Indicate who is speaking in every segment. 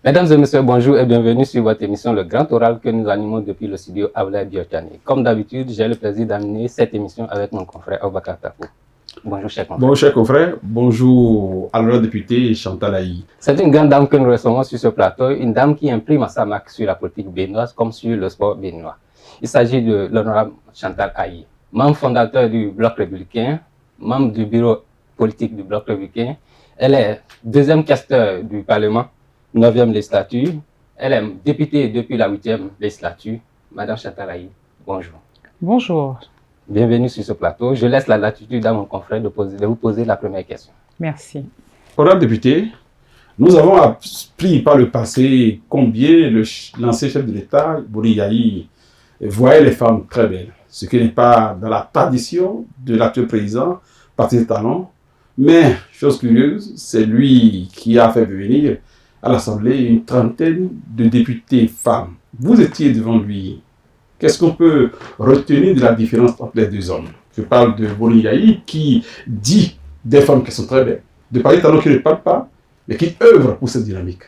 Speaker 1: Mesdames et messieurs, bonjour et bienvenue sur votre émission Le Grand Oral que nous animons depuis le studio Ablaye Biotchani. Comme d'habitude, j'ai le plaisir d'amener cette émission avec mon confrère Obakar Takou. Bonjour, cher confrère.
Speaker 2: Bonjour, cher confrère. Bonjour à l'honorable député Chantal Aïe.
Speaker 1: C'est une grande dame que nous recevons sur ce plateau, une dame qui imprime sa marque sur la politique béninoise comme sur le sport béninois. Il s'agit de l'honorable Chantal Aïe, membre fondateur du Bloc républicain, membre du bureau politique du Bloc républicain. Elle est deuxième questeur du Parlement, 9e législature. Elle est députée depuis la 8e législature. Madame Chantal Aïe, bonjour.
Speaker 3: Bonjour.
Speaker 1: Bienvenue sur ce plateau. Je laisse la latitude à mon confrère de vous poser la première question.
Speaker 3: Merci.
Speaker 2: Honorable député, nous avons appris par le passé combien l'ancien chef de l'État, Boni Yayi, voyait les femmes très belles. Ce qui n'est pas dans la tradition de l'actuel président, Patrice Talon. Mais, chose curieuse, c'est lui qui a fait venir à l'Assemblée une trentaine de députés femmes. Vous étiez devant lui. Qu'est-ce qu'on peut retenir de la différence entre les deux hommes? Je parle de Boni Yayi qui dit des femmes qui sont très belles, de Patrice Talon qui ne parle pas, mais qui œuvre pour cette dynamique.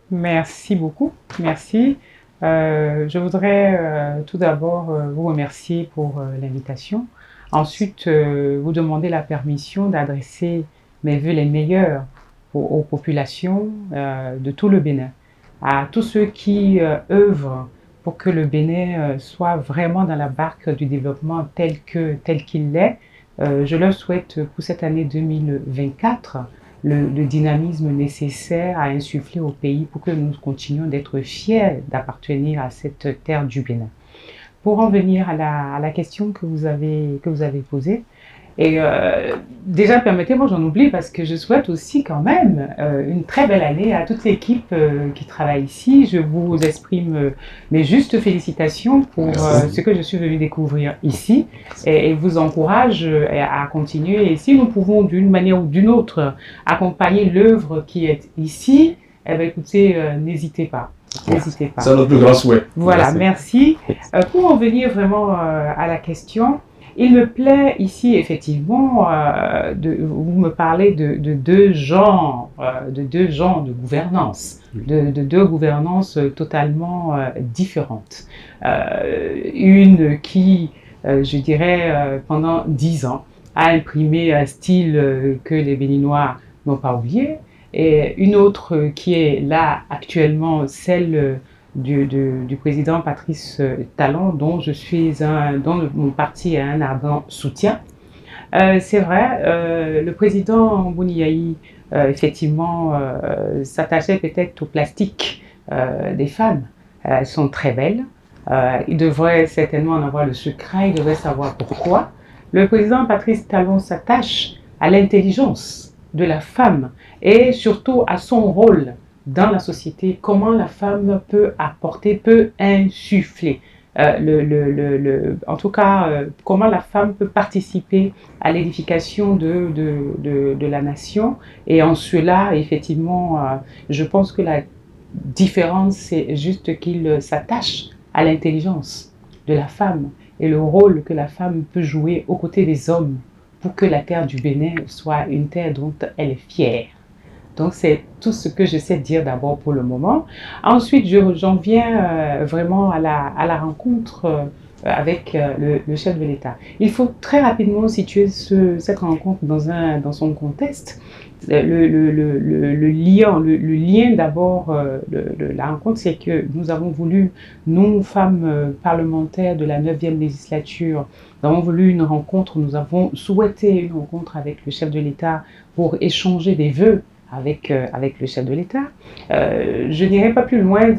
Speaker 3: Merci beaucoup. Merci. Je voudrais tout d'abord vous remercier pour l'invitation. Ensuite, vous demander la permission d'adresser mes vœux les meilleurs aux populations de tout le Bénin, à tous ceux qui œuvrent pour que le Bénin soit vraiment dans la barque du développement tel qu'il l'est. Je leur souhaite pour cette année 2024 le dynamisme nécessaire à insuffler au pays pour que nous continuions d'être fiers d'appartenir à cette terre du Bénin. Pour en venir à la question que vous avez posée, et déjà permettez-moi, j'en oublie parce que je souhaite aussi quand même une très belle année à toute l'équipe qui travaille ici. Je vous exprime mes justes félicitations pour ce que je suis venue découvrir ici et vous encourage à continuer. Et si nous pouvons d'une manière ou d'une autre accompagner l'œuvre qui est ici, eh bien écoutez, n'hésitez pas. N'hésitez pas.
Speaker 2: C'est notre plus grand souhait.
Speaker 3: Voilà, merci. Pour en venir vraiment à la question, il me plaît ici effectivement, vous me parlez de deux genres, de gouvernance, de deux gouvernances totalement différentes. Une qui, je dirais, pendant 10 ans, a imprimé un style que les Béninois n'ont pas oublié, et une autre qui est là actuellement, celle du président Patrice Talon, dont dont mon parti a un ardent soutien. C'est vrai, le président Boni Yayi, effectivement, s'attachait peut-être au plastique des femmes. Elles sont très belles. Il devrait certainement en avoir le secret, il devrait savoir pourquoi. Le président Patrice Talon s'attache à l'intelligence de la femme et surtout à son rôle dans la société, comment la femme peut apporter, peut insuffler, en tout cas, comment la femme peut participer à l'édification de la nation. Et en cela, effectivement, je pense que la différence, c'est juste qu'il s'attache à l'intelligence de la femme et le rôle que la femme peut jouer aux côtés des hommes pour que la terre du Bénin soit une terre dont elle est fière. Donc, c'est tout ce que je sais dire d'abord pour le moment. Ensuite, j'en viens vraiment à la rencontre avec le chef de l'État. Il faut très rapidement situer cette rencontre dans son contexte. Le lien d'abord de la rencontre, c'est que nous avons voulu, nous, femmes parlementaires de la 9e législature, nous avons voulu une rencontre, nous avons souhaité une rencontre avec le chef de l'État pour échanger des vœux avec le chef de l'État. Je n'irai pas plus loin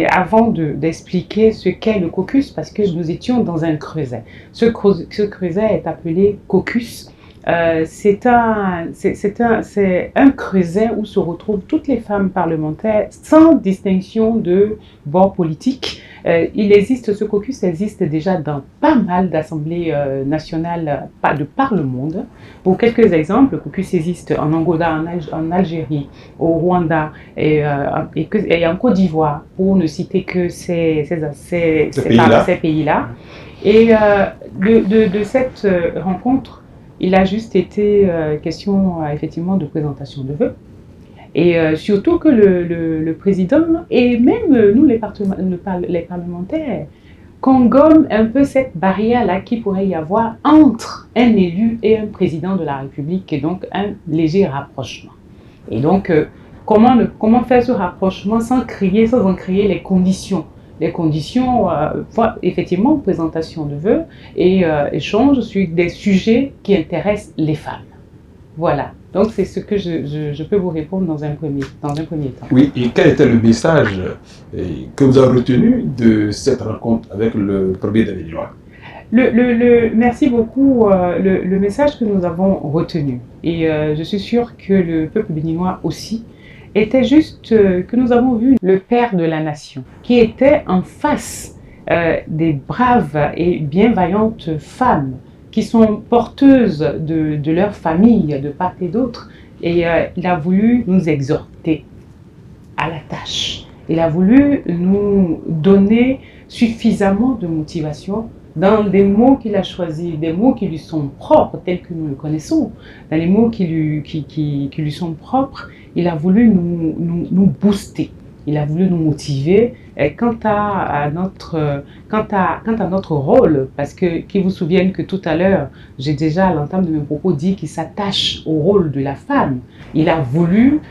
Speaker 3: avant d'expliquer ce qu'est le caucus, parce que nous étions dans un creuset. Ce creuset est appelé caucus. C'est un creuset où se retrouvent toutes les femmes parlementaires sans distinction de bord politique. Ce caucus existe déjà dans pas mal d'assemblées nationales de par le monde. Pour quelques exemples, le caucus existe en Angola, en Algérie, au Rwanda et en Côte d'Ivoire, pour ne citer que ces pays-là. Et de cette rencontre, il a juste été question effectivement de présentation de vœux. Et surtout que le président et même nous les parlementaires, qu'on gomme un peu cette barrière-là qu'il pourrait y avoir entre un élu et un président de la République, et donc un léger rapprochement. Et donc, comment faire ce rapprochement sans en créer les conditions? Les conditions, effectivement, présentation de vœux et échange sur des sujets qui intéressent les femmes. Voilà. Donc, c'est ce que je peux vous répondre dans un premier temps.
Speaker 2: Oui, et quel était le message que vous avez retenu de cette rencontre avec le premier des Béninois?
Speaker 3: Merci beaucoup. Le message que nous avons retenu, et je suis sûre que le peuple béninois aussi, était juste que nous avons vu le père de la nation qui était en face des braves et bien vaillantes femmes qui sont porteuses de leur famille de part et d'autre, et il a voulu nous exhorter à la tâche. Il a voulu nous donner suffisamment de motivation dans des mots qu'il a choisis, des mots qui lui sont propres, tels que nous le connaissons, dans les mots qui lui sont propres. Il a voulu nous booster, il a voulu nous motiver quant à notre rôle, parce que qu'ils vous souviennent que tout à l'heure, j'ai déjà à l'entame de mes propos dit qu'il s'attache au rôle de la femme. Il a voulu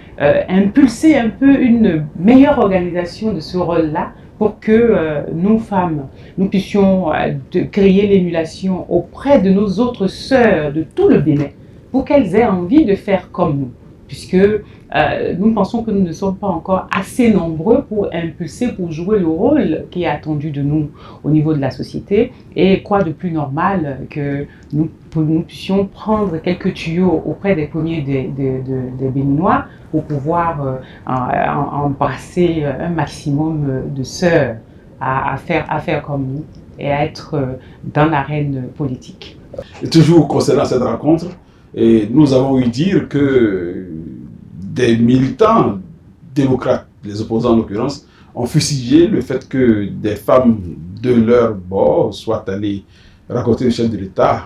Speaker 3: impulser un peu une meilleure organisation de ce rôle-là, pour que nous, femmes, nous puissions créer l'émulation auprès de nos autres sœurs de tout le Bénin, pour qu'elles aient envie de faire comme nous, puisque nous pensons que nous ne sommes pas encore assez nombreux pour impulser, pour jouer le rôle qui est attendu de nous au niveau de la société. Et quoi de plus normal que nous puissions prendre quelques tuyaux auprès des premiers des Béninois pour pouvoir embrasser un maximum de sœurs à faire comme nous et à être dans l'arène politique.
Speaker 2: Et toujours concernant cette rencontre, nous avons eu dire que des militants démocrates, les opposants en l'occurrence, ont fusillé le fait que des femmes de leur bord soient allées raconter le chef de l'État,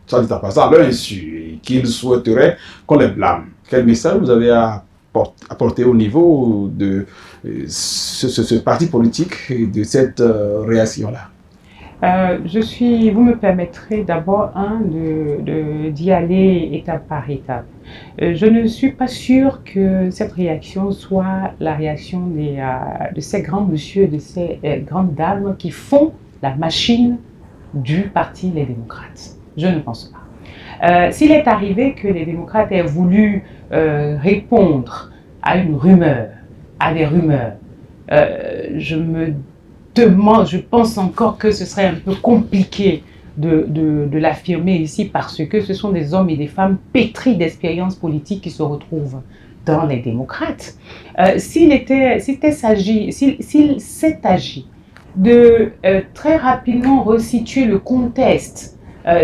Speaker 2: soit dit en passant, à leur insu, et qu'ils souhaiteraient qu'on les blâme. Quel message vous avez apporté au niveau de ce parti politique et de cette réaction-là?
Speaker 3: Vous me permettrez d'abord d'y aller étape par étape. Je ne suis pas sûre que cette réaction soit la réaction de ces grands messieurs, de ces grandes dames qui font la machine du parti Les Démocrates. Je ne pense pas. S'il est arrivé que les démocrates aient voulu répondre à une rumeur, à des rumeurs, je pense encore que ce serait un peu compliqué de l'affirmer ici, parce que ce sont des hommes et des femmes pétris d'expérience politique qui se retrouvent dans les démocrates. S'il s'est agi de très rapidement resituer le contexte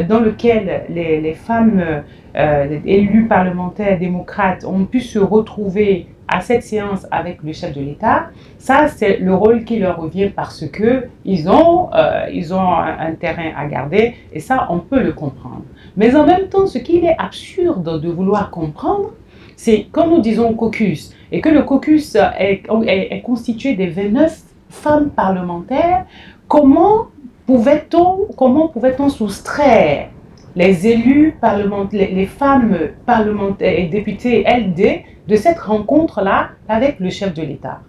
Speaker 3: dans lequel les femmes élues parlementaires démocrates ont pu se retrouver à cette séance avec le chef de l'État, ça c'est le rôle qui leur revient, parce que ils ont un terrain à garder, et ça on peut le comprendre. Mais en même temps, ce qu'il est absurde de vouloir comprendre, c'est quand nous disons caucus, et que le caucus est constitué des 29 femmes parlementaires, comment pouvait-on soustraire les élus parlementaires, les femmes parlementaires et députées LD de cette rencontre-là avec le chef de l'État?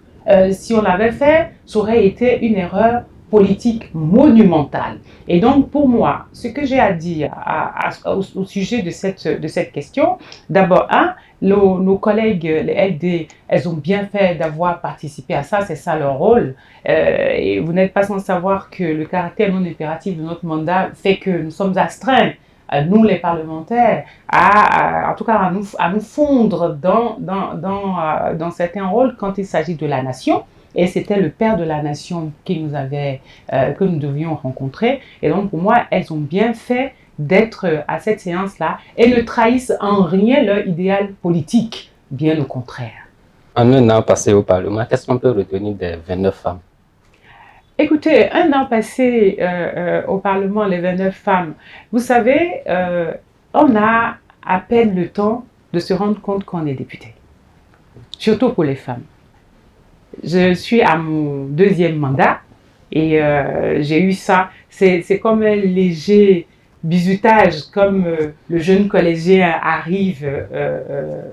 Speaker 3: Si on l'avait fait, ça aurait été une erreur politique monumentale. Et donc, pour moi, ce que j'ai à dire au sujet de cette question, d'abord, nos collègues, les LD, elles ont bien fait d'avoir participé à ça, c'est ça leur rôle. Et vous n'êtes pas sans savoir que le caractère non impératif de notre mandat fait que nous sommes astreints, nous les parlementaires, en tout cas à nous fondre dans certains rôles quand il s'agit de la nation. Et c'était le père de la nation que nous devions rencontrer. Et donc pour moi, elles ont bien fait d'être à cette séance-là et ne trahissent en rien leur idéal politique, bien au contraire.
Speaker 1: En un an passé au Parlement, qu'est-ce qu'on peut retenir des 29 femmes?
Speaker 3: Écoutez, un an passé au Parlement, les 29 femmes, vous savez, on a à peine le temps de se rendre compte qu'on est député. surtout pour les femmes. Je suis à mon 2e mandat et j'ai eu ça. C'est comme un léger bizutage, comme le jeune collégien arrive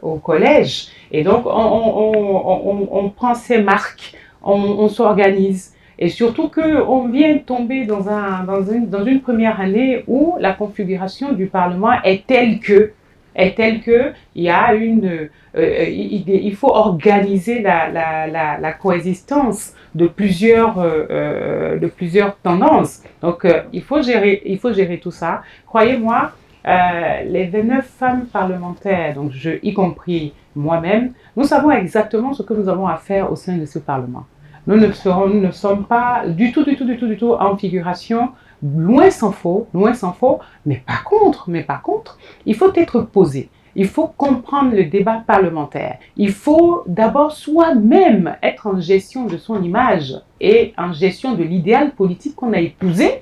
Speaker 3: au collège. Et donc, on prend ses marques, on s'organise. Et surtout qu'on vient tomber dans une première année où la configuration du Parlement est telle que il y a il faut organiser la coexistence de plusieurs tendances. Donc, il faut gérer tout ça. Croyez-moi, les 29 femmes parlementaires, donc y compris moi-même, nous savons exactement ce que nous avons à faire au sein de ce Parlement. Nous ne sommes pas du tout en figuration, loin s'en faut, mais par contre, il faut être posé. Il faut comprendre le débat parlementaire. Il faut d'abord soi-même être en gestion de son image et en gestion de l'idéal politique qu'on a épousé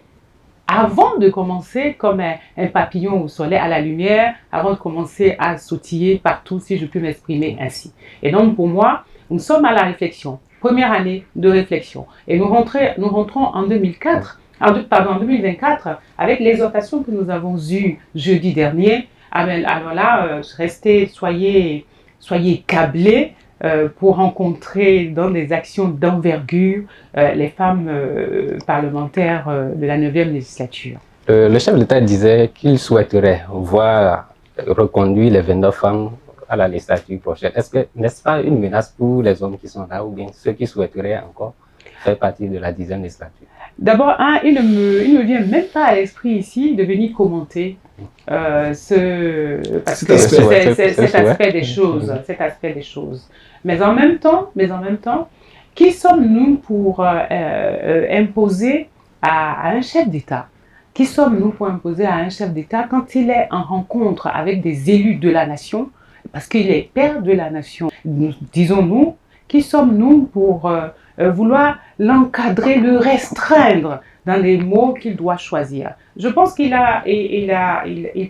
Speaker 3: avant de commencer comme un papillon au soleil à la lumière, avant de commencer à sautiller partout, si je puis m'exprimer ainsi. Et donc pour moi, nous sommes à la réflexion. Première année de réflexion. Et nous rentrons en 2024 avec l'exhortation que nous avons eue jeudi dernier. Alors là, soyez câblés pour rencontrer dans des actions d'envergure les femmes parlementaires de la 9e législature.
Speaker 1: Le chef de l'État disait qu'il souhaiterait voir reconduire les 29 femmes à la législature prochaine. N'est-ce pas une menace pour les hommes qui sont là ou bien ceux qui souhaiteraient encore faire partie de la 10e législature?
Speaker 3: D'abord, il ne me vient même pas à l'esprit ici de venir commenter cet aspect des choses. Mais en même temps, qui sommes-nous pour imposer à un chef d'État? Qui sommes-nous pour imposer à un chef d'État quand il est en rencontre avec des élus de la nation? Parce qu'il est père de la nation. Disons-nous, qui sommes-nous pour vouloir l'encadrer, le restreindre dans les mots qu'il doit choisir? Je pense qu'il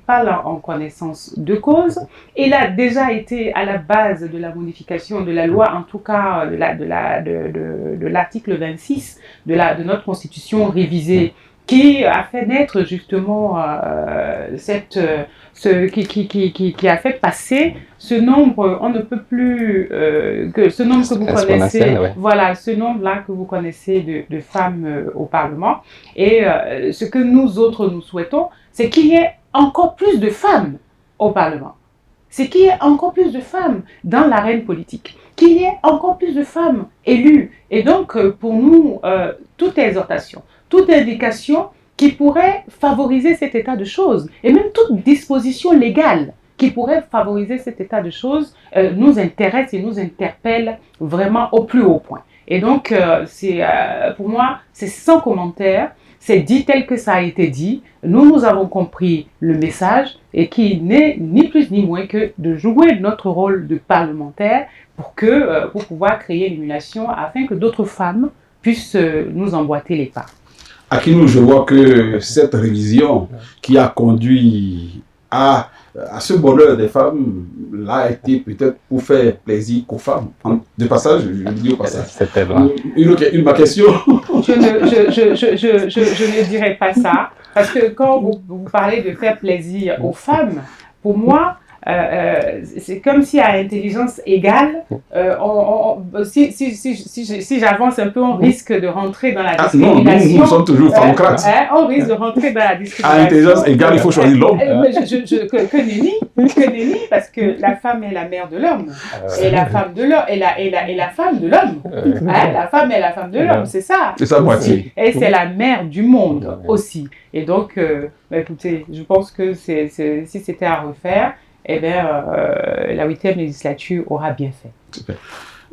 Speaker 3: parle en connaissance de cause. Il a déjà été à la base de la modification de la loi, en tout cas de l'article 26 de notre Constitution révisée, qui a fait naître justement qui a fait passer ce nombre, on ne peut plus que ce nombre que vous connaissez, ouais. Voilà, ce nombre-là que vous connaissez de femmes au Parlement. Et ce que nous autres nous souhaitons, c'est qu'il y ait encore plus de femmes au Parlement. C'est qu'il y ait encore plus de femmes dans l'arène politique, qu'il y ait encore plus de femmes élues. Et donc, pour nous, toute exhortation, toute indication qui pourrait favoriser cet état de choses, et même toute disposition légale qui pourrait favoriser cet état de choses, nous intéresse et nous interpelle vraiment au plus haut point. Et donc, pour moi, c'est sans commentaire, c'est dit tel que ça a été dit. Nous avons compris le message et qui n'est ni plus ni moins que de jouer notre rôle de parlementaire pour pouvoir créer l'émulation afin que d'autres femmes puissent nous emboîter les pas.
Speaker 2: Akinou, je vois que cette révision qui a conduit à ce bonheur des femmes l'a été peut-être pour faire plaisir qu'aux femmes. De passage, je le dis au passage.
Speaker 1: C'était vrai.
Speaker 2: Ma question.
Speaker 3: Je ne dirais pas ça, parce que quand vous parlez de faire plaisir aux femmes, pour moi, c'est comme si à intelligence égale, si j'avance un peu, on risque de rentrer dans la discrimination.
Speaker 2: Nous sommes toujours femmes-crates.
Speaker 3: On risque de rentrer dans la discrimination.
Speaker 2: À intelligence égale, il faut choisir l'homme.
Speaker 3: Que nenni, parce que la femme est la mère de l'homme, et la femme de l'homme, et la femme de l'homme. La femme est la femme de l'homme, c'est ça.
Speaker 2: C'est ça, moitié.
Speaker 3: Et c'est la mère du monde aussi. Et donc, écoutez, je pense que si c'était à refaire, eh bien, la 8e législature aura bien fait.
Speaker 2: Super.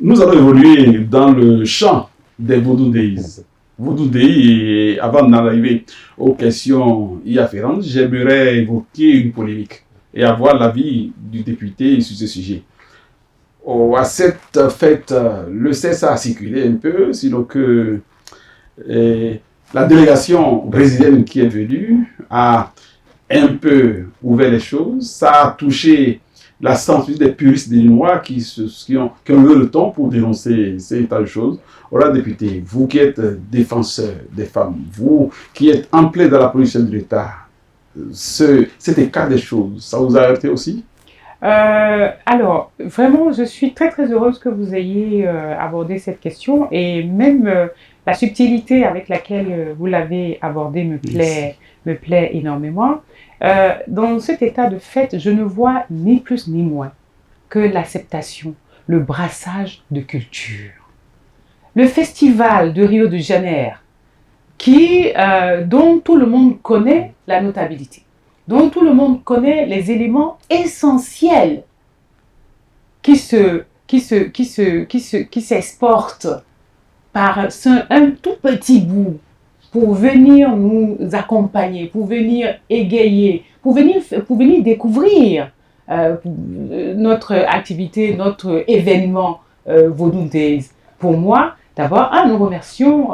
Speaker 2: Nous allons évoluer dans le champ des Vodou Days. Vodou Days, et avant d'arriver aux questions y afférentes, j'aimerais évoquer une polémique et avoir l'avis du député sur ce sujet. À cette fête, le CSA a circulé un peu, sinon que la délégation brésilienne qui est venue a un peu ouvert les choses. Ça a touché la science des puristes béninois qui ont eu le temps pour dénoncer ces états de choses. Voilà, député, vous qui êtes défenseur des femmes, vous qui êtes en plein dans la position de l'État, cet écart des choses, ça vous a heurté aussi?
Speaker 3: Alors, vraiment, je suis très très heureuse que vous ayez abordé cette question et même la subtilité avec laquelle vous l'avez abordée me plaît énormément. Dans cet état de fait, je ne vois ni plus ni moins que l'acceptation, le brassage de culture. Le festival de Rio de Janeiro, dont tout le monde connaît la notabilité, dont tout le monde connaît les éléments essentiels qui s'exportent par un tout petit bout pour venir nous accompagner, pour venir égayer, pour venir découvrir notre activité, notre événement Vodou Days. Pour moi, d'abord, nous remercions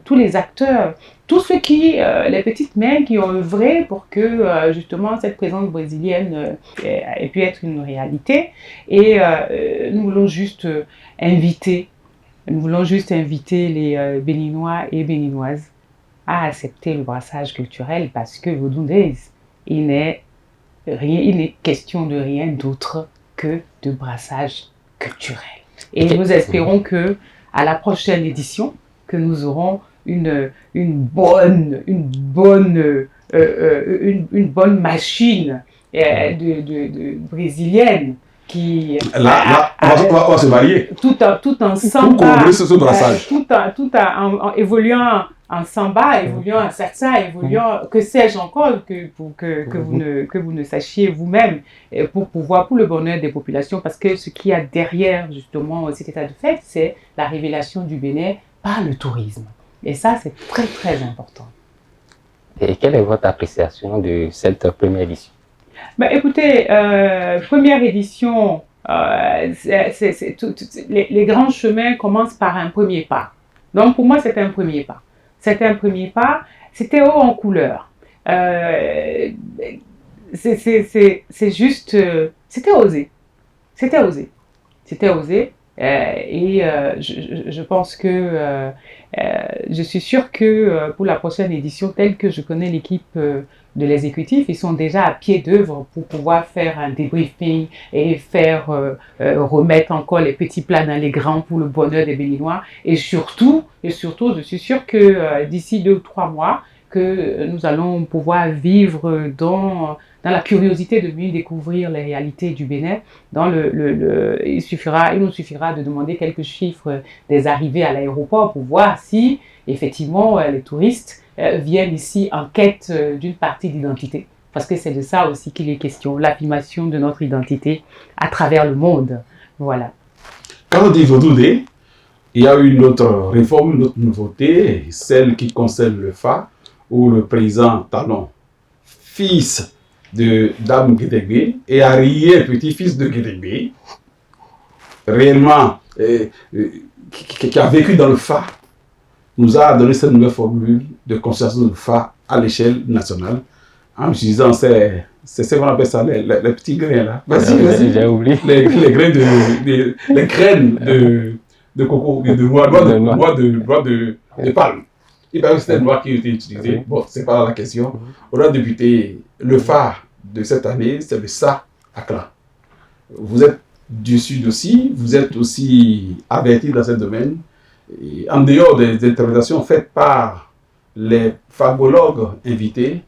Speaker 3: tous les acteurs, tous ceux les petites mains qui ont œuvré pour que justement cette présence brésilienne ait pu être une réalité. Et nous voulons juste inviter les Béninois et Béninoises à accepter le brassage culturel parce que Vodou Days, il n'est question de rien d'autre que de brassage culturel. Et nous espérons que à la prochaine édition, que nous aurons une bonne machine de brésilienne qui
Speaker 2: là on va se marier
Speaker 3: tout en samba, tout en évoluant en samba, évoluant en salsa, évoluant que sais-je encore que vous ne sachiez vous-même pour le bonheur des populations, parce que ce qu'il y a derrière justement cet état de fait, c'est la révélation du Bénin par le tourisme, et ça c'est très très important.
Speaker 1: Et quelle est votre appréciation de cette première édition?
Speaker 3: Écoutez, première édition, les grands chemins commencent par un premier pas. Donc pour moi, c'était un premier pas. C'était haut en couleur. C'est juste, c'était osé. Et je pense que je suis sûre que pour la prochaine édition, telle que je connais l'équipe de l'exécutif, ils sont déjà à pied d'œuvre pour pouvoir faire un débriefing et remettre encore les petits plats dans les grands pour le bonheur des Béninois. Et surtout, je suis sûre que d'ici 2 ou 3 mois, que nous allons pouvoir vivre dans la curiosité de mieux découvrir les réalités du Bénin. Il nous suffira de demander quelques chiffres des arrivées à l'aéroport pour voir si, effectivement, les touristes viennent ici en quête d'une partie d'identité. Parce que c'est de ça aussi qu'il est question, l'affirmation de notre identité à travers le monde. Voilà.
Speaker 2: Quand on dit Vodou Day, il y a une autre réforme, une autre nouveauté, celle qui concerne le FA, où le président Talon, fils de Dame Guédégbé et arrière-petit-fils de Guédégbé, réellement, qui a vécu dans le FA, nous a donné cette nouvelle formule de concertation de FA à l'échelle nationale, en utilisant c'est ce qu'on appelle ça, les petits grains là. Vas-y.
Speaker 1: J'ai oublié.
Speaker 2: Les graines de coco, de noix de palme. Il paraît que c'était une loi qui a été utilisée. Bon, c'est pas la question. On a débuté le phare de cette année, c'est le SA Accra. Vous êtes du Sud aussi, vous êtes aussi averti dans ce domaine. Et en dehors des interprétations faites par les phagologues invités,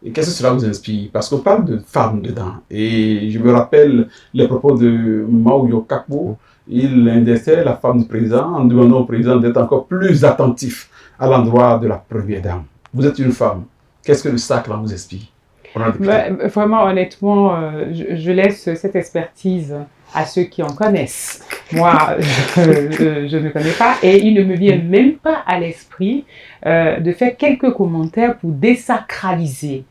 Speaker 2: et qu'est-ce que cela vous inspire? Parce qu'on parle de femmes dedans. Et je me rappelle les propos de Mao Kakbo. Il indexait la femme du président en demandant au président d'être encore plus attentif à l'endroit de la première dame. Vous êtes une femme. Qu'est-ce que le sacre vous inspire?
Speaker 3: Vraiment, honnêtement, je laisse cette expertise à ceux qui en connaissent. Moi, je ne connais pas et il ne me vient même pas à l'esprit de faire quelques commentaires pour désacraliser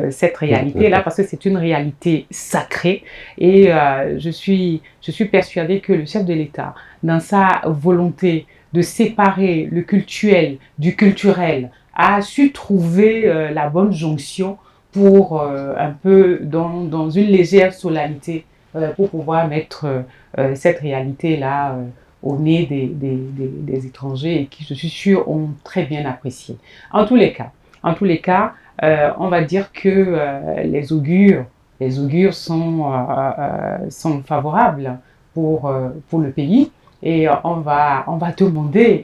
Speaker 3: cette réalité-là, parce que c'est une réalité sacrée. Et je suis persuadée que le chef de l'État, dans sa volonté de séparer le cultuel du culturel, a su trouver la bonne jonction pour un peu dans une légère solennité pour pouvoir mettre cette réalité-là au nez des étrangers et qui, je suis sûre, ont très bien apprécié. En tous les cas, on va dire que les augures sont favorables pour le pays et on va demander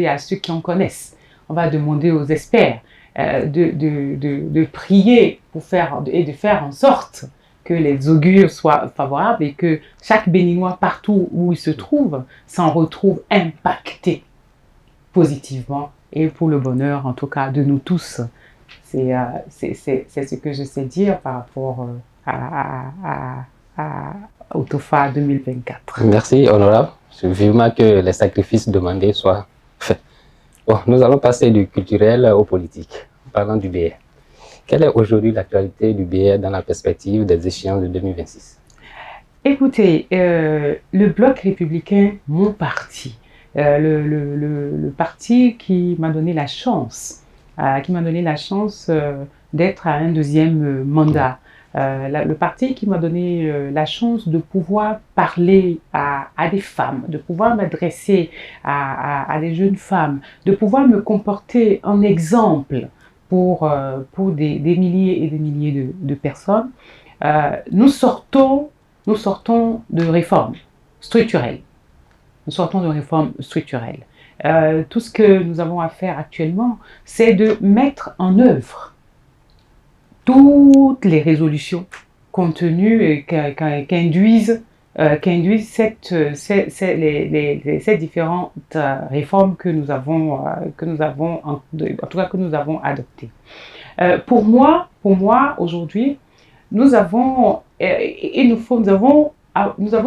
Speaker 3: à ceux qui en connaissent, on va demander aux experts de prier et de faire en sorte que les augures soient favorables et que chaque Béninois, partout où il se trouve, s'en retrouve impacté positivement et pour le bonheur, en tout cas, de nous tous. C'est ce que je sais dire par rapport au TOFA 2024.
Speaker 1: Merci, honorable. Je veux vivement que les sacrifices demandés soient faits. Bon, nous allons passer du culturel au politique, en parlant du BR. Quelle est aujourd'hui l'actualité du BR dans la perspective des échéances de 2026?
Speaker 3: Écoutez, le Bloc républicain, mon parti, le parti qui m'a donné la chance, d'être à un deuxième mandat, le parti qui m'a donné la chance de pouvoir parler à des femmes, de pouvoir m'adresser à des jeunes femmes, de pouvoir me comporter en exemple pour des milliers et des milliers de personnes. Nous sortons de réformes structurelles. Tout ce que nous avons à faire actuellement, c'est de mettre en œuvre toutes les résolutions contenues qu'induisent ces différentes réformes que nous avons adoptées. Pour moi, aujourd'hui, nous avons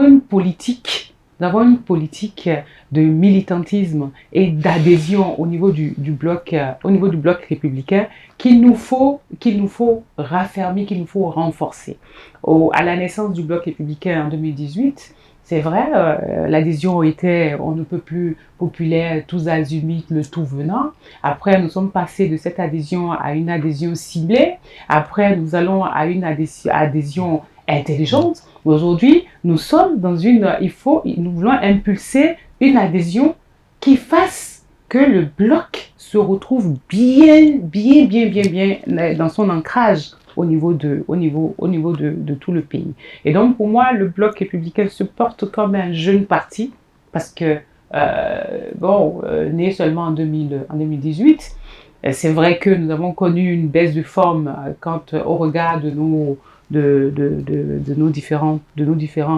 Speaker 3: une politique de militantisme et d'adhésion au niveau du bloc républicain qu'il nous faut raffermir, qu'il nous faut renforcer. À la naissance du bloc républicain en 2018, c'est vrai, l'adhésion était on ne peut plus populaire, tous azimuts, le tout venant. Après, nous sommes passés de cette adhésion à une adhésion ciblée. Après, nous allons à une adhésion intelligente. Aujourd'hui, nous sommes dans nous voulons impulser une adhésion qui fasse que le bloc se retrouve bien dans son ancrage au niveau de tout le pays. Et donc, pour moi, le bloc républicain se porte comme un jeune parti parce que, né seulement en 2018, c'est vrai que nous avons connu une baisse de forme au regard de nos différents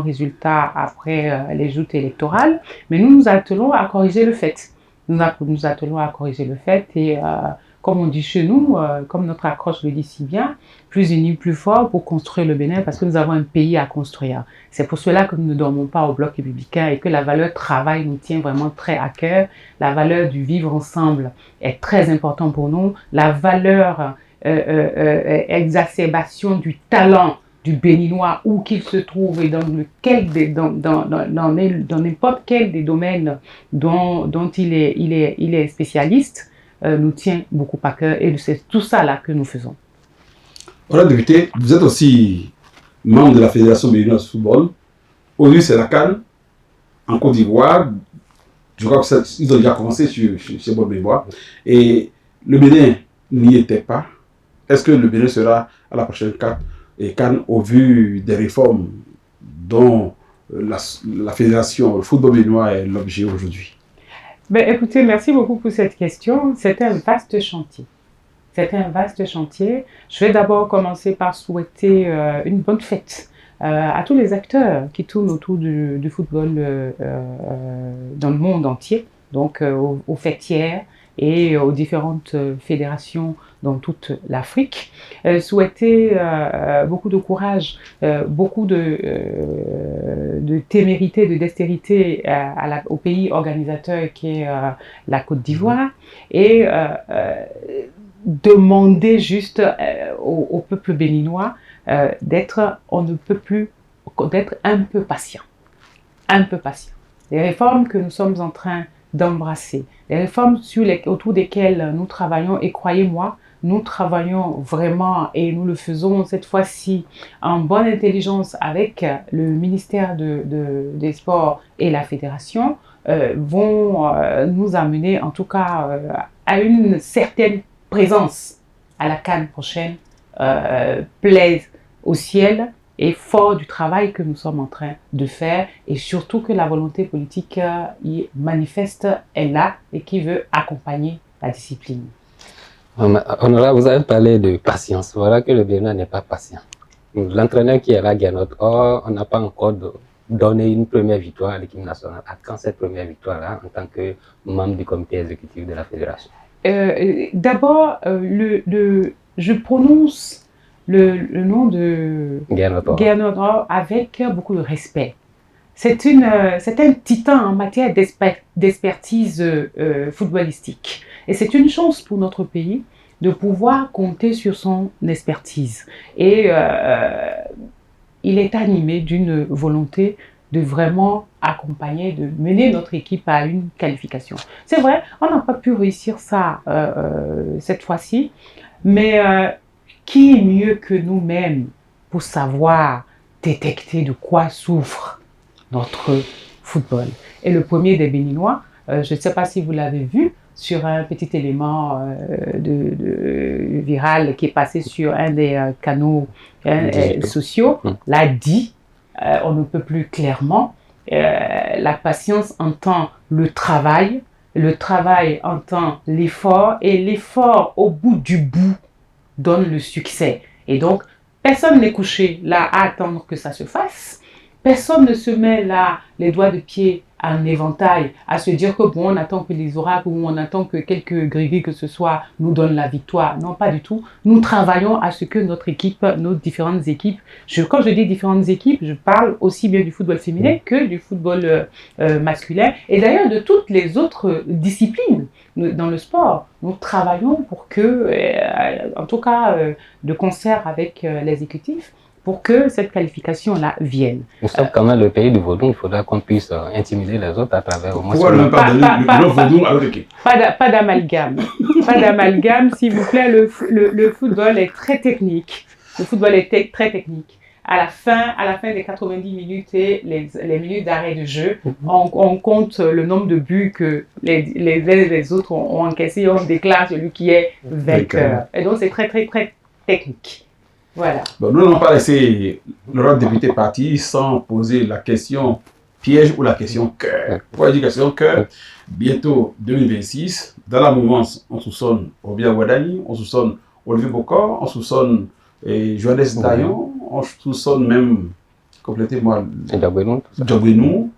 Speaker 3: résultats après les joutes électorales, mais nous nous attelons à corriger le fait. Nous attelons à corriger le fait et comme on dit chez nous, comme notre accroche le dit si bien, plus unis, plus forts pour construire le Bénin parce que nous avons un pays à construire. C'est pour cela que nous ne dormons pas au bloc républicain et que la valeur travail nous tient vraiment très à cœur. La valeur du vivre ensemble est très importante pour nous. La valeur exacerbation du talent du Béninois où qu'il se trouve et dans n'importe quel des domaines dont il est spécialiste, nous tient beaucoup à cœur et c'est tout ça là que nous faisons.
Speaker 2: Voilà, député, vous êtes aussi membre de la Fédération béninoise de football. Aujourd'hui, c'est la CAN en Côte d'Ivoire. Je crois qu'ils ont déjà commencé chez Bonne Mémoire. Et le Bénin n'y était pas. Est-ce que le Bénin sera à la prochaine CAN au vu des réformes dont la Fédération, le football béninois est l'objet aujourd'hui?
Speaker 3: Écoutez, merci beaucoup pour cette question. C'était un vaste chantier. Je vais d'abord commencer par souhaiter une bonne fête à tous les acteurs qui tournent autour du football dans le monde entier, donc aux fêtières et aux différentes fédérations dans toute l'Afrique. Souhaiter beaucoup de courage, beaucoup de témérité, de dextérité au pays organisateur qui est la Côte d'Ivoire et demander juste au peuple béninois d'être un peu patient. Les réformes que nous sommes en train d'embrasser, les réformes autour desquelles nous travaillons, et croyez-moi, nous travaillons vraiment et nous le faisons cette fois-ci en bonne intelligence avec le ministère des Sports et la Fédération, vont nous amener en tout cas à une certaine présence à la CAN prochaine, plaise au ciel et fort du travail que nous sommes en train de faire et surtout que la volonté politique y manifeste est là et qui veut accompagner la discipline.
Speaker 1: Honorable, vous avez parlé de patience. Voilà que le Bénin n'est pas patient. L'entraîneur qui est là, Gernot, on n'a pas encore donné une première victoire à l'équipe nationale. À quand cette première victoire-là en tant que membre du comité exécutif de la fédération?
Speaker 3: D'abord, je prononce le nom de Gernot avec beaucoup de respect. C'est un titan en matière d'expertise footballistique. Et c'est une chance pour notre pays de pouvoir compter sur son expertise. Et il est animé d'une volonté de vraiment accompagner, de mener notre équipe à une qualification. C'est vrai, on n'a pas pu réussir ça cette fois-ci, mais qui est mieux que nous-mêmes pour savoir détecter de quoi souffre notre football? Et le premier des Béninois, je ne sais pas si vous l'avez vu, sur un petit élément viral qui est passé sur un des canaux sociaux, l'a dit, on ne peut plus clairement, la patience entend le travail entend l'effort, et l'effort au bout du bout donne le succès. Et donc, personne n'est couché là à attendre que ça se fasse. Personne ne se met là les doigts de pied en éventail à se dire que bon, on attend que les oracles ou on attend que quelques gris-gris que ce soit nous donnent la victoire. Non, pas du tout. Nous travaillons à ce que notre équipe, nos différentes équipes, quand je dis différentes équipes, je parle aussi bien du football féminin que du football masculin et d'ailleurs de toutes les autres disciplines dans le sport. Nous travaillons pour que, en tout cas de concert avec l'exécutif, pour que cette qualification-là vienne.
Speaker 1: Nous sommes quand même le pays du vaudou, il faudra qu'on puisse intimider les autres à travers au moins...
Speaker 2: Pourquoi ne pas donner le vaudou à l'autre équipe?
Speaker 3: Pas d'amalgame. Pas d'amalgame, s'il vous plaît. Le football est très technique. Le football est très technique. À la fin des 90 minutes et les minutes d'arrêt de jeu, on compte le nombre de buts que les autres ont encaissés et on déclare celui qui est vainqueur. Et donc, c'est très technique. Voilà.
Speaker 2: Bon, nous n'allons pas laisser l'honorable député partir sans poser la question piège ou la question cœur. Pourquoi je dis question cœur? Bientôt 2026, dans la mouvance, on soupçonne Obia Wadani, on soupçonne Olivier Bokor, on soupçonne Johannes Dayon, on soupçonne même, complétez-moi, Djabouenou.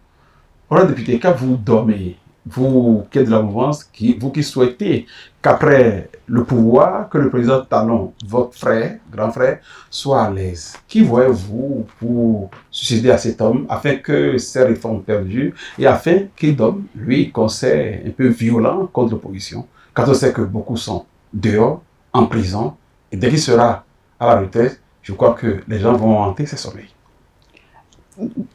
Speaker 2: Honorable député, quand vous dormez, vous qui êtes de la mouvance, vous qui souhaitez qu'après le pouvoir, que le président Talon, votre frère, grand frère, soit à l'aise. Qui voyez-vous pour succéder à cet homme afin que ces réformes perdurent et afin qu'il donne, lui, conseil un peu violent contre l'opposition, quand on sait que beaucoup sont dehors, en prison, et dès qu'il sera à la retraite, je crois que les gens vont hanter ses sommeils.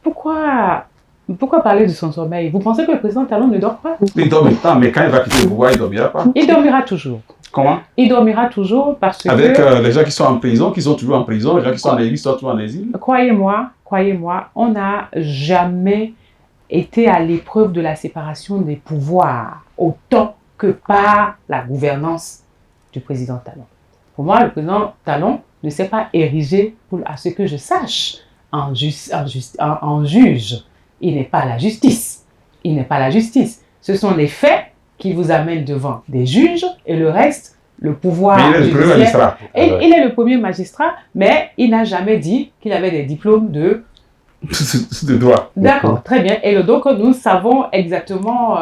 Speaker 3: Pourquoi parler de son sommeil? Vous pensez que le président Talon ne dort pas?
Speaker 2: Il dort maintenant, mais quand il va quitter le pouvoir, il ne dormira pas.
Speaker 3: Il dormira toujours.
Speaker 2: Comment? Il
Speaker 3: dormira toujours parce que...
Speaker 2: Avec les gens qui sont en prison, qui sont toujours en prison, les gens qui sont en exil, qui sont toujours en exil.
Speaker 3: Croyez-moi, on n'a jamais été à l'épreuve de la séparation des pouvoirs autant que par la gouvernance du président Talon. Pour moi, le président Talon ne s'est pas érigé, à ce que je sache, en juge. Il n'est pas la justice. Il n'est pas la justice. Ce sont les faits qui vous amènent devant des juges et le reste, le pouvoir.
Speaker 2: Mais il est le premier magistrat.
Speaker 3: Il est le premier magistrat, mais il n'a jamais dit qu'il avait des diplômes de
Speaker 2: droit.
Speaker 3: D'accord, très bien. Et donc, nous savons exactement,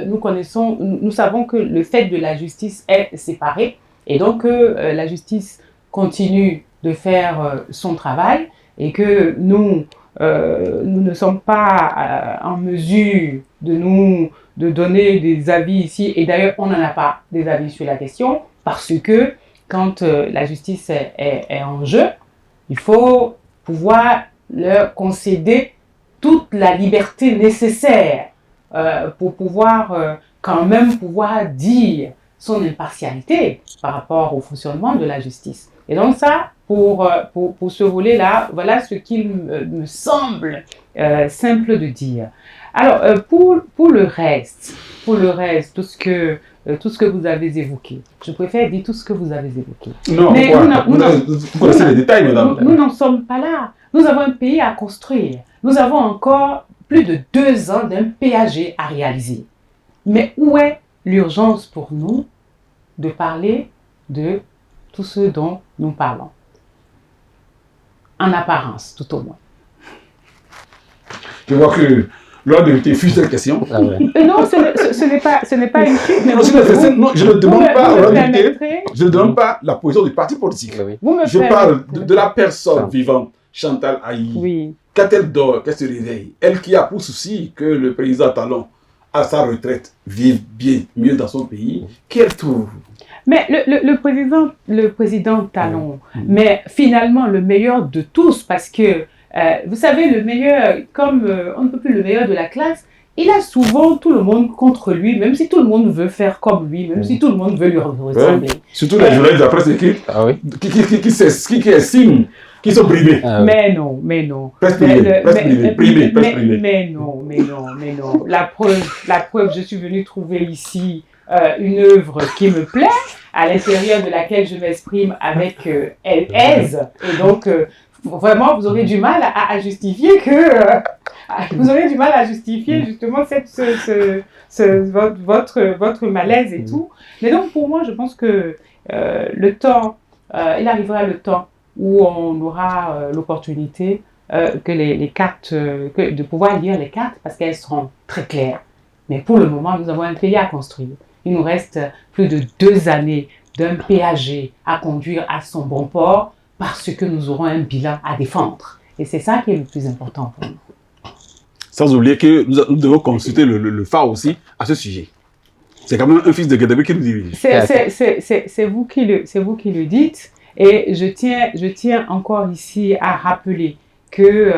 Speaker 3: nous savons que le fait de la justice est séparé et donc la justice continue de faire son travail et que nous ne sommes pas en mesure de donner des avis ici. Et d'ailleurs, on n'en a pas des avis sur la question parce que quand la justice est en jeu, il faut pouvoir leur concéder toute la liberté nécessaire pour pouvoir quand même pouvoir dire son impartialité par rapport au fonctionnement de la justice. Et donc ça, pour ce volet-là, voilà ce qu'il me semble simple de dire. Alors, pour le reste, tout ce que vous avez évoqué, je préfère dire tout ce que vous avez évoqué.
Speaker 2: Non,
Speaker 3: Mais
Speaker 2: vous connaissez les détails, madame.
Speaker 3: Nous n'en sommes pas là. Nous avons un pays à construire. Nous avons encore plus de 2 ans d'un PAG à réaliser. Mais où est l'urgence pour nous de parler de tout ce dont nous parlons? En apparence, tout au moins.
Speaker 2: Je vois que l'ordre de vérité fuse cette question.
Speaker 1: Ah ouais.
Speaker 3: Non, ce n'est pas une fuite.
Speaker 2: Non, je ne demande pas l'ordre de vérité.
Speaker 3: permettrez,
Speaker 2: Je ne demande pas la position du parti politique.
Speaker 1: Oui.
Speaker 3: vous me
Speaker 2: Je parle
Speaker 3: permettrez.
Speaker 2: de la personne vivante, Chantal Aïe.
Speaker 3: Oui.
Speaker 2: Quand elle dort, qu'elle se réveille, elle qui a pour souci que le président Talon, à sa retraite, vive bien, mieux dans son pays, qu'elle trouve.
Speaker 3: Mais le président Talon, mais finalement le meilleur de tous, parce que, vous savez, le meilleur, comme on ne peut plus le meilleur de la classe, il a souvent tout le monde contre lui, même si tout le monde veut faire comme lui, même si tout le monde veut lui ressembler.
Speaker 2: Surtout les journalistes de la presse écrite
Speaker 1: Ah oui.
Speaker 2: qui estiment qu'ils sont brimés.
Speaker 1: Ah oui.
Speaker 3: Mais non.
Speaker 2: Presse
Speaker 3: Mais
Speaker 2: privée, presse privée.
Speaker 3: mais non. La preuve, je suis venue trouver ici une œuvre qui me plaît, à l'intérieur de laquelle je m'exprime avec aise. Et donc, vraiment, vous aurez du mal à justifier que... vous aurez du mal à justifier justement votre malaise et tout. Mais donc, pour moi, je pense que il arrivera le temps où on aura l'opportunité que les cartes, de pouvoir lire les cartes parce qu'elles seront très claires. Mais pour le moment, nous avons un pays à construire. Il nous reste plus de 2 années d'un PAG à conduire à son bon port parce que nous aurons un bilan à défendre. Et c'est ça qui est le plus important pour nous.
Speaker 2: Sans oublier que nous devons consulter le phare aussi à ce sujet. C'est quand même un fils de Guédébé qui nous dirige.
Speaker 3: C'est vous qui le dites. Et je tiens encore ici à rappeler que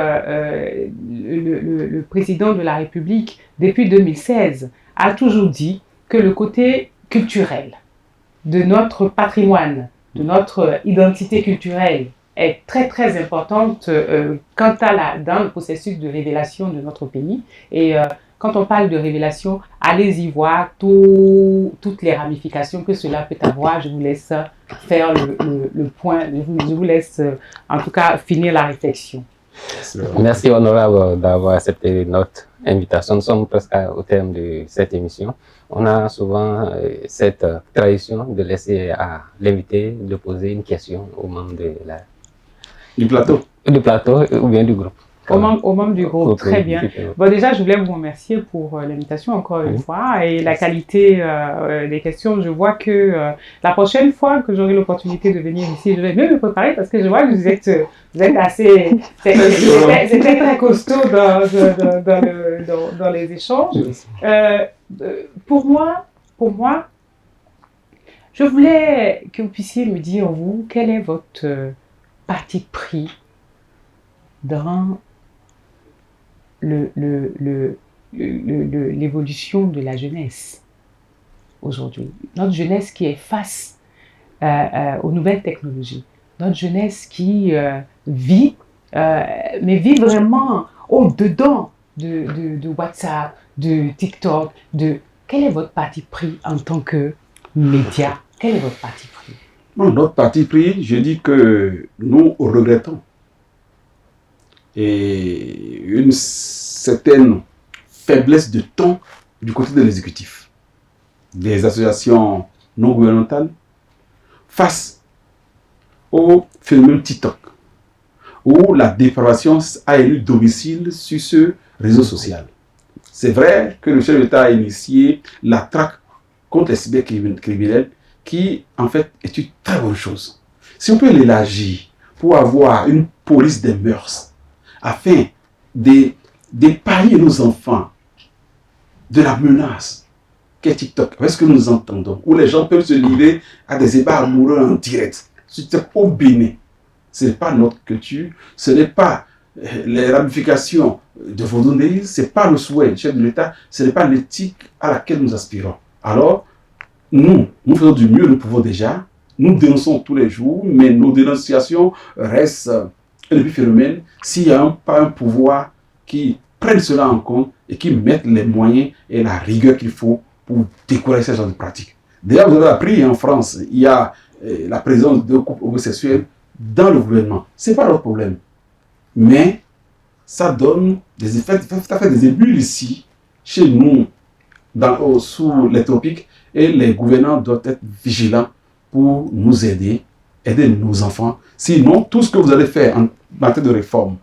Speaker 3: le président de la République, depuis 2016, a toujours dit que le côté culturel de notre patrimoine, de notre identité culturelle est très très importante dans le processus de révélation de notre pays. Et quand on parle de révélation, allez-y voir toutes les ramifications que cela peut avoir. Je vous laisse faire le point, je vous laisse en tout cas finir la réflexion.
Speaker 1: Merci honorable d'avoir accepté notre invitation. Nous sommes presque au terme de cette émission. On a souvent cette tradition de laisser à l'invité de poser une question aux membres
Speaker 2: Du plateau.
Speaker 1: Du plateau ou bien du groupe.
Speaker 3: Aux membres du groupe, très bien.
Speaker 1: Super.
Speaker 3: Bon, déjà, je voulais vous remercier pour l'invitation encore une fois et la qualité des questions. Je vois que la prochaine fois que j'aurai l'opportunité de venir ici, je vais mieux me préparer parce que je vois que vous êtes assez... C'était très costaud dans les échanges. Pour moi, je voulais que vous puissiez me dire, vous, quel est votre parti pris dans l'évolution de la jeunesse aujourd'hui. Notre jeunesse qui est face aux nouvelles technologies. Notre jeunesse qui vit, mais vit vraiment au-dedans de WhatsApp, de TikTok. Quel est votre parti pris en tant que média? Quel est votre parti pris?
Speaker 2: Non, notre parti pris, je dis que nous regrettons. Et une certaine faiblesse de ton du côté de l'exécutif, des associations non gouvernementales, face au phénomène TikTok, où la dépravation a élu domicile sur ce réseau social. C'est vrai que le chef d'État a initié la traque contre les cybercriminels, qui en fait est une très bonne chose. Si on peut l'élargir pour avoir une police des mœurs, afin d'épargner nos enfants de la menace qu'est TikTok. Est-ce que nous entendons? Où les gens peuvent se livrer à des ébats amoureux en direct. C'est au Bénin. Ce n'est pas notre culture, ce n'est pas les ramifications de Vodounéis, ce n'est pas le souhait du chef de l'État, ce n'est pas l'éthique à laquelle nous aspirons. Alors, nous faisons du mieux nous pouvons déjà. Nous dénonçons tous les jours, mais nos dénonciations restent un phénomène s'il n'y a pas un pouvoir qui prenne cela en compte et qui mette les moyens et la rigueur qu'il faut pour décourager ce genre de pratiques. D'ailleurs, vous avez appris en France, il y a la présence de couples homosexuels dans le gouvernement. Ce n'est pas notre problème. Mais ça donne des effets, ça fait des ébullitions ici, chez nous, sous les tropiques, et les gouvernants doivent être vigilants pour nous aider nos enfants. Sinon, tout ce que vous allez faire en matière de réforme,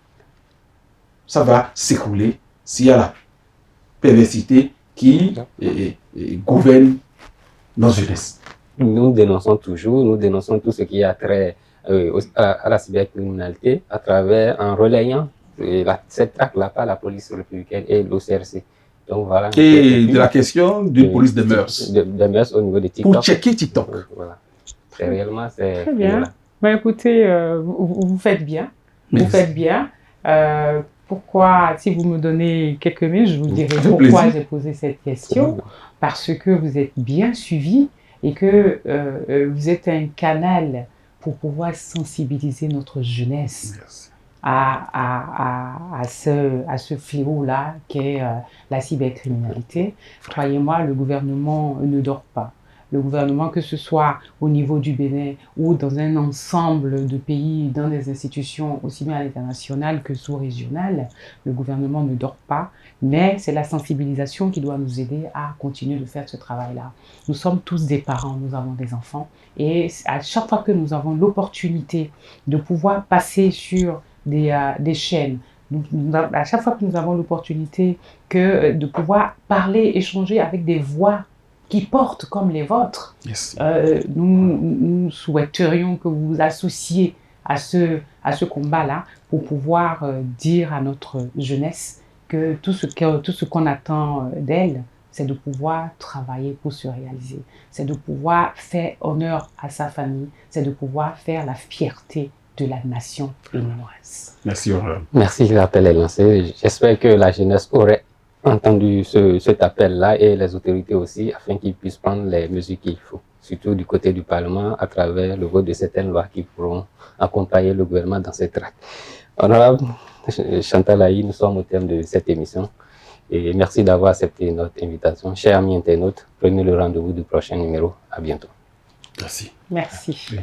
Speaker 2: ça va s'écrouler s'il y a la perversité qui gouverne notre jeunesse.
Speaker 1: Nous dénonçons tout ce qui a trait à la cybercriminalité à travers, en relayant cette traque-là par la police républicaine et l'OCRC. Donc voilà.
Speaker 2: Et de la question d'une police des mœurs.
Speaker 1: Des mœurs au niveau de TikTok.
Speaker 2: Pour checker TikTok.
Speaker 1: Voilà. C'est réellement, c'est...
Speaker 3: Très bien. Voilà. Ben, écoutez, vous faites bien. Merci. Vous faites bien. Pourquoi, si vous me donnez quelques minutes, je vous dirai pourquoi j'ai posé cette question. Parce que vous êtes bien suivi et que vous êtes un canal pour pouvoir sensibiliser notre jeunesse à ce fléau-là qu'est la cybercriminalité. Croyez-moi, le gouvernement ne dort pas. Le gouvernement, que ce soit au niveau du Bénin ou dans un ensemble de pays, dans des institutions aussi bien à l'international que sous-régionales, le gouvernement ne dort pas, mais c'est la sensibilisation qui doit nous aider à continuer de faire ce travail-là. Nous sommes tous des parents, nous avons des enfants, et à chaque fois que nous avons l'opportunité de pouvoir passer sur des chaînes, à chaque fois que nous avons l'opportunité de pouvoir parler, échanger avec des voix qui portent comme les vôtres, nous souhaiterions que vous vous associiez à ce combat-là pour pouvoir dire à notre jeunesse que tout ce qu'on attend d'elle, c'est de pouvoir travailler pour se réaliser, c'est de pouvoir faire honneur à sa famille, c'est de pouvoir faire la fierté de la nation béninoise.
Speaker 2: Merci, Aurore.
Speaker 1: Merci, l'appel est lancé. J'espère que la jeunesse aurait entendu cet appel-là et les autorités aussi, afin qu'ils puissent prendre les mesures qu'il faut, surtout du côté du Parlement, à travers le vote de certaines lois qui pourront accompagner le gouvernement dans cette traque. Honorable Chantal Aïe, nous sommes au terme de cette émission et merci d'avoir accepté notre invitation. Chers amis internautes, prenez le rendez-vous du prochain numéro. À bientôt.
Speaker 2: Merci.
Speaker 3: Merci.
Speaker 2: Oui.